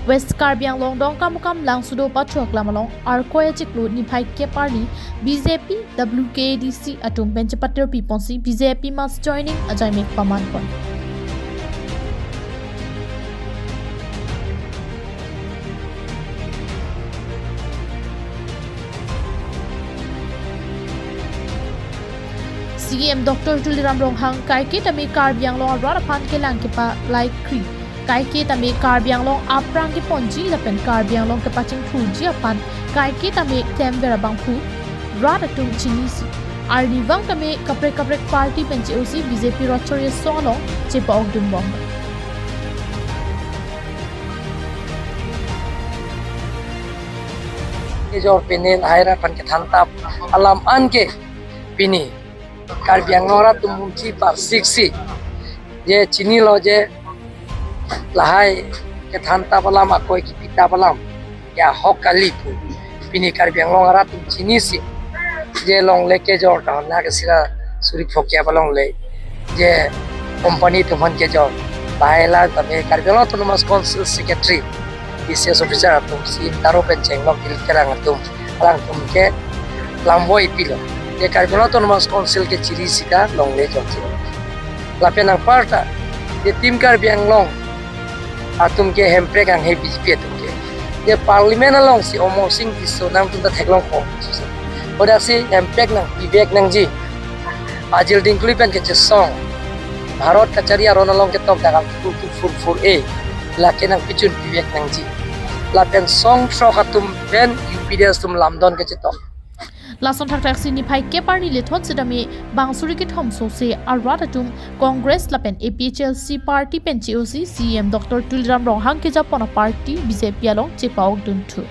West Karbi Anglong Dongkamukam Langsudo pathu aklam along arkoya chiklu niphai ke party BJP WKDC atum benchapatir piponsi BJP must joining ajaimik paman kon. CM Dr. Tuliram Ronghang Kaike Tami Karbiang Long Radapan Kelang Kepa Like Kri Kaike Tami Karbiang Long Aprang Ponji Lapen Karbiang Long Kepaching Fuji Apan Kaike Tami Temvera Bangpu Radatum Chinisi Arnivang Tami Kaprek Party Penchosi BJP Rochoria Solong Chepa Ogdum Bomb Jor pinin akhirnya pan ketantap alam anke pini Karbiang Nora tumumci par siksi je chini lo je lahai ketantap alam akoi ki pita alam ya hok kali pu pini Karbiang Nora tum chini si je long leke jor ta na ke sira suri phokya balong le je company tuman ke jor bahela tame Karbiang Nora tumas council secretary BCS officer atum si taro penceng lo kil kerang atum alang tum ke lamboi pilo de Karbiang Autonomous Council ke ciri sida long le joti lapen ang parta de tim Karbiang long atum ke hempre kang he BJP atum ke de parliament long si omong sing diso nam tum ta theklong ko oda si hempre nang bibek nang ji ajil dingkuli pen ke song bharat kachari aron long ke tok dagal fur a laken ang pichun bibek nang ji lapen song shok atum pen UPDS tum lamdon ke tok Lason thak sini phai ke party le thot sidami bangsuri ke thom so se aradatum Congress lapen APHLC party penchoc CM Dr. Tuliram Ronghang ke japona party BJP along chepaok duntu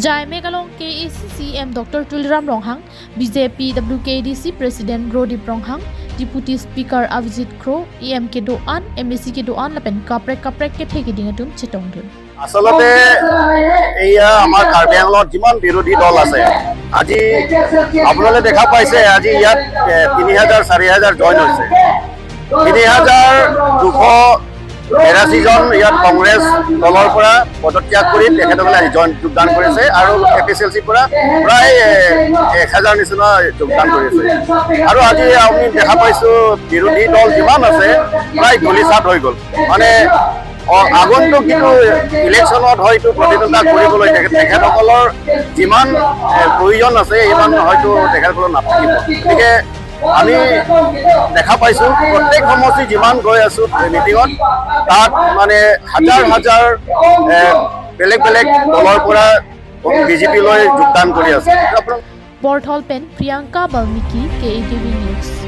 Jaime galong KACCM Dr. Tuliram Ronghang BJP WKDC President Rodip Ronghang Deputy Speaker Avijit Crow EMK Doan MSC ke Doan lapen kaprek ke theki dingatum chetong dun আসলতে এইয়া আমাৰ কাৰ্বি আংলঙত যিমান বিৰোধী দল আছে আজি আপোনালোকে দেখা পাইছে আজি ইয়াত ৩০০০ ৪০০০ জইন হৈছে ৩০২৮৩ জন ইয়াত কংগ্ৰেছ দলৰ পৰা পদত্যাগ কৰি তেখেতসকলে আজি যোগদান কৰিছে আৰু APHLC পৰা প্ৰায় ১০০০ নিচিনা যোগদান কৰিছে আৰু আজি আমি দেখা পাইছো বিৰোধী দল যিমান আছে প্ৰায় ধূলিসাৎ হৈ গ'ল মানে আগন্তুক কিন্তু ইলেকশ্যনত হয়তো প্ৰতিদ্বন্দ্বিতা কৰিবলৈ তেখেতসকলৰ যিমান প্ৰয়োজন আছে ইমান হয়তো তেখেতসকলৰ নাথাকিব গতিকে আমি দেখা পাইছোঁ প্ৰত্যেক সমষ্টি যিমান গৈ আছোঁ মিটিঙত তাত মানে হাজাৰ বেলেগ দলৰ পৰা BJP লৈ যোগদান কৰি আছে Portal Pen Priyanka Balmiki KTV News